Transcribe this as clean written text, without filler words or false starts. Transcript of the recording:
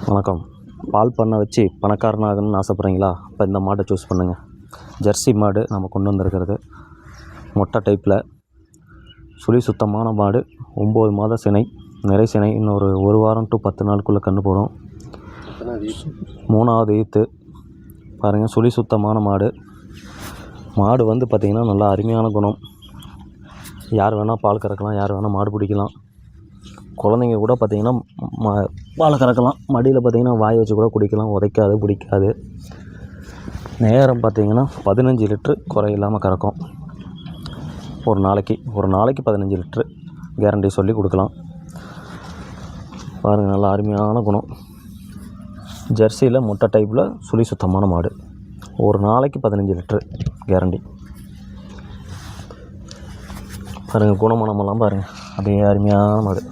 வணக்கம். பால் பண்ணை வச்சு பணக்காரனாகணும்னு ஆசைப்பட்றீங்களா? இப்போ இந்த மாட்டை சூஸ் பண்ணுங்கள். ஜெர்சி மாடு நம்ம கொண்டு வந்திருக்கிறது. மொட்டை டைப்பில் சுழி சுத்தமான மாடு. 9 மாத சினை, நிறை சினை. இன்னொரு 1 வாரம் டு 10 நாளுக்குள்ளே கன்று போடும். 3வது ஈத்து பாருங்கள். சுழி சுத்தமான மாடு. மாடு வந்து பார்த்திங்கன்னா நல்லா அருமையான குணம். யார் வேணால் பால் கறக்கலாம், யார் வேணால் மாடு பிடிக்கலாம். குழந்தைங்க கூட பார்த்திங்கன்னா பால் கறக்கலாம். மடியில் பார்த்திங்கன்னா வாய் வச்சு கூட குடிக்கலாம். உதைக்காது, பிடிக்காது. நேரம் பார்த்திங்கன்னா 15 லிட்ரு குறையில்லாமல் கறக்கும். ஒரு நாளைக்கு 15 லிட்ரு கேரண்டி சொல்லி கொடுக்கலாம். பாருங்கள், நல்லா அருமையான குணம். ஜெர்சியில் மொட்டை டைப்பில் சுழி சுத்தமான மாடு. ஒரு நாளைக்கு 15 லிட்ரு கேரண்டி. பாருங்கள், குணமனமெல்லாம் பாருங்கள், அப்படியே அருமையான மாடு.